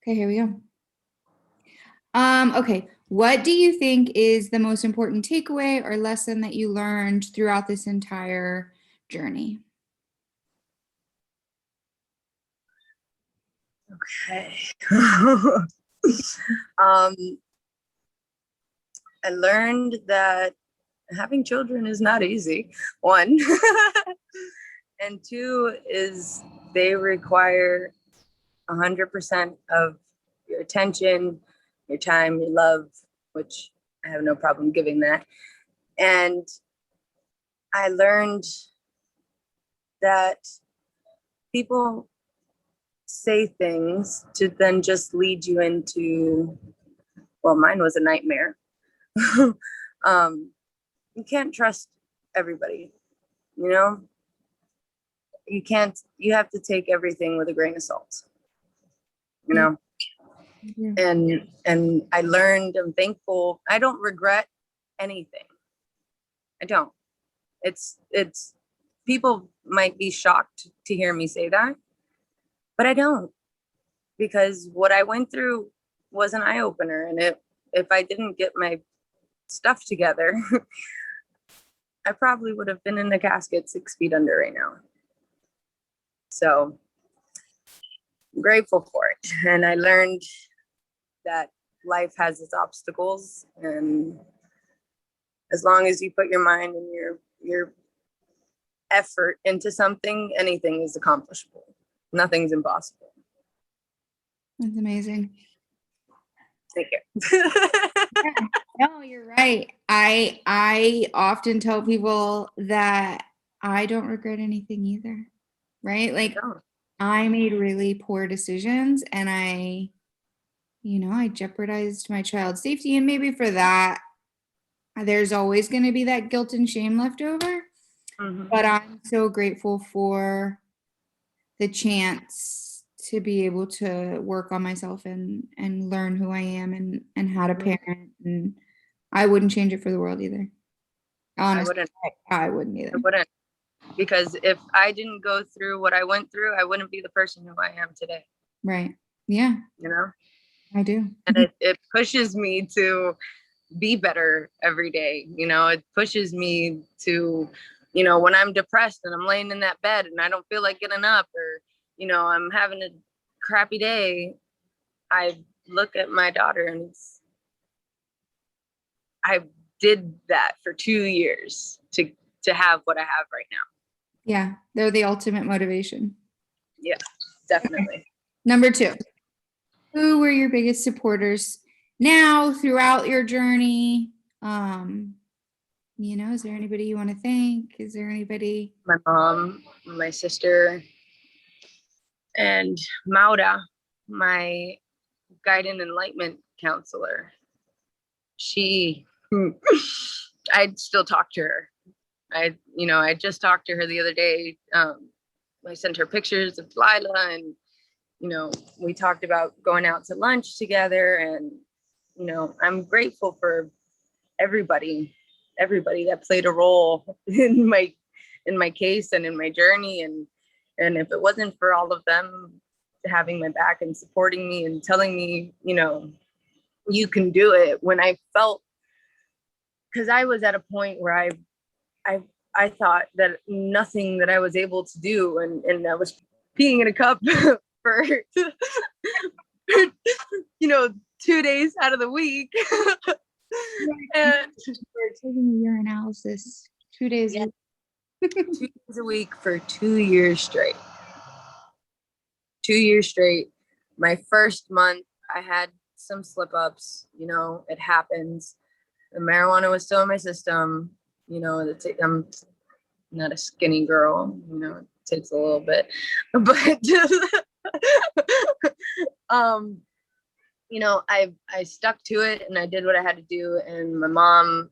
Okay, here we go. Okay, what do you think is the most important takeaway or lesson that you learned throughout this entire journey? Okay. I learned that having children is not easy, one. And two is they require 100% of your attention, your time, your love, which I have no problem giving that. And I learned that people say things to then just lead you into, well, mine was a nightmare. You can't trust everybody, you know? You have to take everything with a grain of salt, you know? Yeah. And I learned, I'm thankful. I don't regret anything. I don't. It's people might be shocked to hear me say that, but I don't, because what I went through was an eye opener. And if I didn't get my stuff together, I probably would have been in a casket 6 feet under right now. So I'm grateful for it. And I learned that life has its obstacles, and as long as you put your mind and your effort into something, anything is accomplishable. Nothing's impossible. That's amazing. Thank you. Yeah, no, you're right. I often tell people that I don't regret anything either, right? Like No. I made really poor decisions and I jeopardized my child's safety, and maybe for that there's always going to be that guilt and shame left over. Mhm. But I'm so grateful for the chance to be able to work on myself and learn who I am and how to parent. And I wouldn't change it for the world either. Honestly, I wouldn't either. I wouldn't. Because if I didn't go through what I went through, I wouldn't be the person who I am today. Right. Yeah. You know? I do. And it pushes me to be better every day. You know, it pushes me to, you know, when I'm depressed and I'm laying in that bed and I don't feel like getting up, or, you know, I'm having a crappy day, I look at my daughter and I did that for 2 years to have what I have right now. Yeah. They're the ultimate motivation. Yeah, definitely. Number 2, who were your biggest supporters now throughout your journey? Is there anybody you want to thank? Is there anybody? My mom, my sister, and Maura, my guide and enlightenment counselor. I still talk to her. I just talked to her the other day. I sent her pictures of Lila, and, we talked about going out to lunch together. And, I'm grateful for everybody that played a role in my case and in my journey. And if it wasn't for all of them having my back and supporting me and telling me, you can do it, when I felt, because I was at a point where I thought that nothing that I was able to do, and I was peeing in a cup for 2 days out of the week. And we're taking a urinalysis 2 days. Yeah. 2 days a week for 2 years straight. 2 years straight. My first month, I had some slip ups. It happens. The marijuana was still in my system. I'm not a skinny girl. It takes a little bit, but I stuck to it and I did what I had to do. And my mom,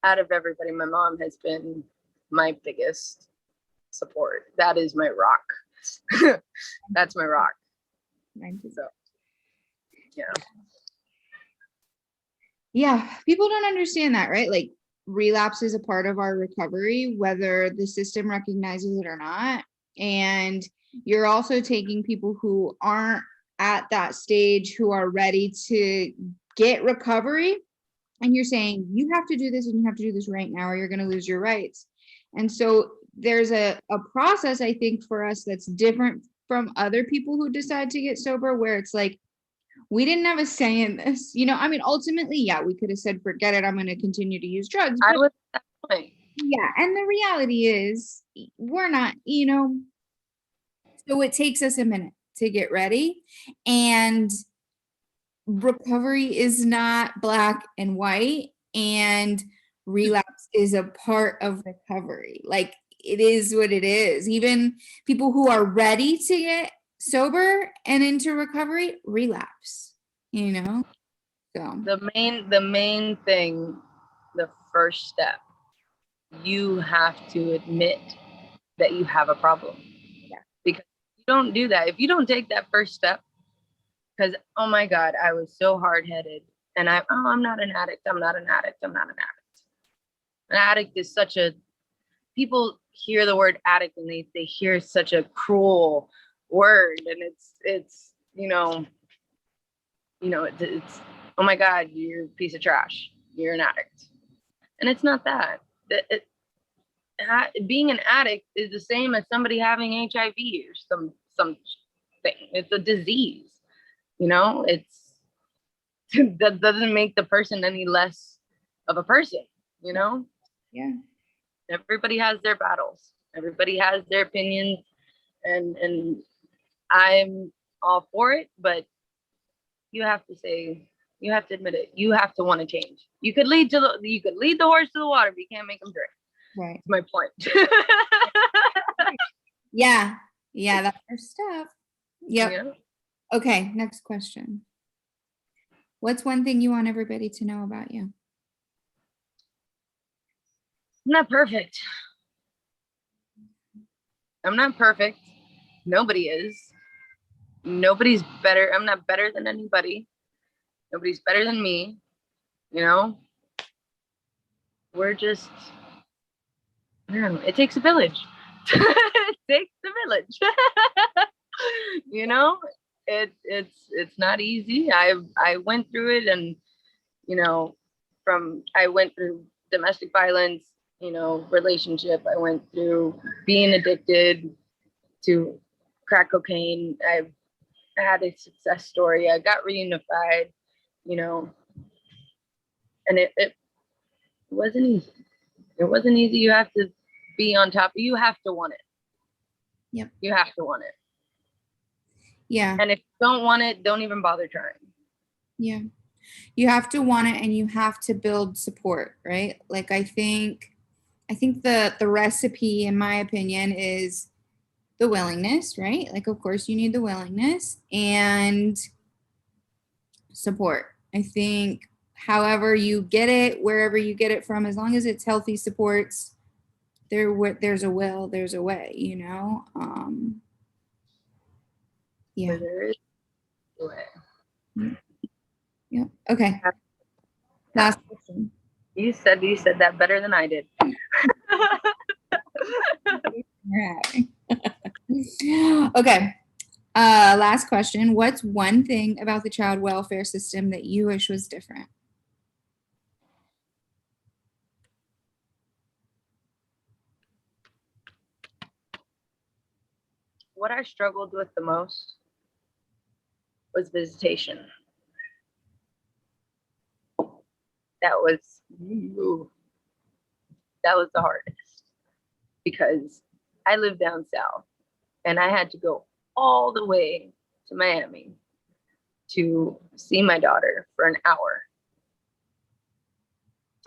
out of everybody, my mom has been my biggest support. That is my rock. That's my rock. So, yeah, people don't understand that, right? Like, relapse is a part of our recovery, whether the system recognizes it or not. And you're also taking people who aren't at that stage who are ready to get recovery, and you're saying you have to do this and you have to do this right now or you're going to lose your rights. And so there's a process, I think, for us that's different from other people who decide to get sober, where it's like, we didn't have a say in this. You know, I mean, ultimately, yeah, we could have said, forget it, I'm going to continue to use drugs. I But was at that point. yeah, and the reality is we're not, you know, so it takes us a minute to get ready. And recovery is not black and white, and relapse is a part of recovery. Like, it is what it is. Even people who are ready to get sober and into recovery relapse, you know? So The main thing, the first step, you have to admit that you have a problem. yeah. Because you don't do that. If you don't take that first step, because oh my God, I was so hard-headed. And I'm not an addict. I'm not an addict. I'm not an addict. An addict is such a, people hear the word addict and they hear such a cruel word. And it's, it's, oh my God, you're a piece of trash. You're an addict. And it's not that. Being an addict is the same as somebody having HIV or something. It's a disease. It's that doesn't make the person any less of a person. Yeah. Everybody has their battles. Everybody has their opinions, and I'm all for it. But you have to admit it. You have to want to change. You could lead the horse to the water, but you can't make them drink. Right. That's my point. Yeah. Yeah. That's our stuff. Yep. Yeah. Okay. Next question. What's one thing you want everybody to know about you? I'm not perfect. I'm not perfect. Nobody is. Nobody's better. I'm not better than anybody. Nobody's better than me. We're just, I don't know, it takes a village. It takes a village. It's not easy. I went through it, and I went through domestic violence, relationship. I went through being addicted to crack cocaine. I had a success story. I got reunified, and it wasn't easy. It wasn't easy. You have to be on top. You have to want it. Yep. You have to want it. Yeah. And if you don't want it, don't even bother trying. Yeah. You have to want it, and you have to build support, right? Like, I think the recipe, in my opinion, is the willingness, right? Like, of course you need the willingness and support. I think however you get it, wherever you get it from, as long as it's healthy supports, there's a will, there's a way, yeah. There is a way. Yeah. Okay. Last question. You said that better than I did. Okay. Last question. What's one thing about the child welfare system that you wish was different? What I struggled with the most was visitation. That was the hardest, because I live down south and I had to go all the way to Miami to see my daughter for an hour.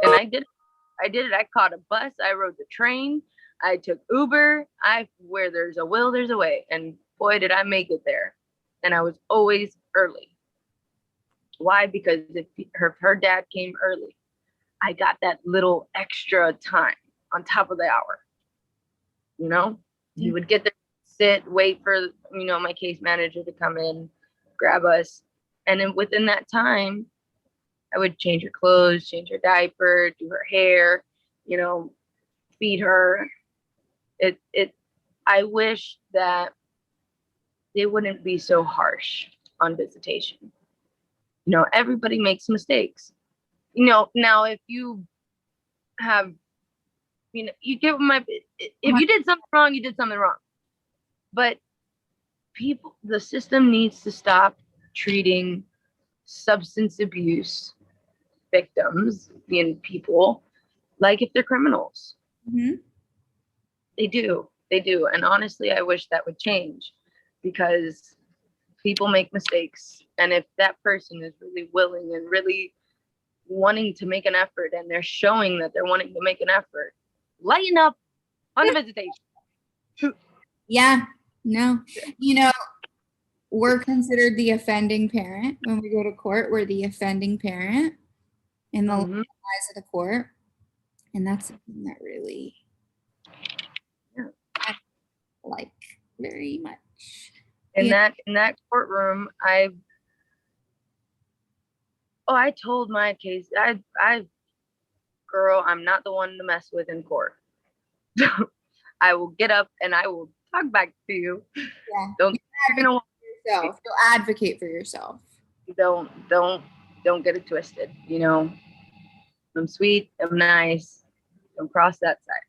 And I did it. I caught a bus. I rode the train. I took Uber. Where there's a will, there's a way. And boy, did I make it there. And I was always early. Why? Because if her dad came early, I got that little extra time on top of the hour. He would get there, sit, wait for, my case manager to come in, grab us. And then within that time, I would change her clothes, change her diaper, do her hair, feed her. I wish that they wouldn't be so harsh on visitation. Everybody makes mistakes. Now if you have, you give my, if you did something wrong, you did something wrong. But the system needs to stop treating substance abuse victims and people like if they're criminals. Mhm. They do. And honestly, I wish that would change, because people make mistakes. And if that person is really willing and really wanting to make an effort, and they're showing that they're wanting to make an effort, lighten up on the visitation. Yeah, no, we're considered the offending parent when we go to court. We're the offending parent in the Mhm. eyes of the court, and that's something that really I like very much. In that courtroom, I told my case, girl, I'm not the one to mess with in court. I will get up and I will talk back to you. Yeah, Don't you'll advocate for yourself. Don't get it twisted. I'm sweet, I'm nice. Don't cross that side.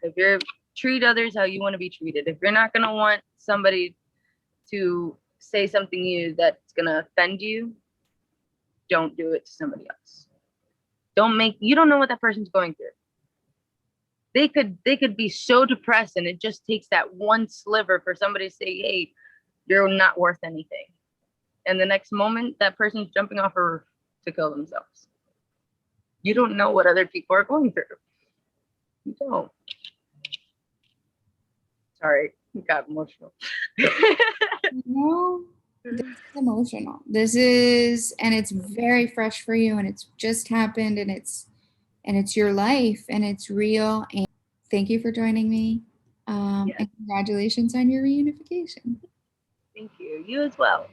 If you're treat others how you want to be treated. If you're not gonna want somebody to say something to you that's gonna offend you, don't do it to somebody else. You don't know what that person's going through. They could be so depressed, and it just takes that one sliver for somebody to say, hey, you're not worth anything. And the next moment, that person's jumping off a roof to kill themselves. You don't know what other people are going through. You don't. Sorry, I got emotional. No, this is emotional. And it's very fresh for you, and it's just happened, and it's your life, and it's real. And thank you for joining me. Yes. And congratulations on your reunification. Thank you. You as well.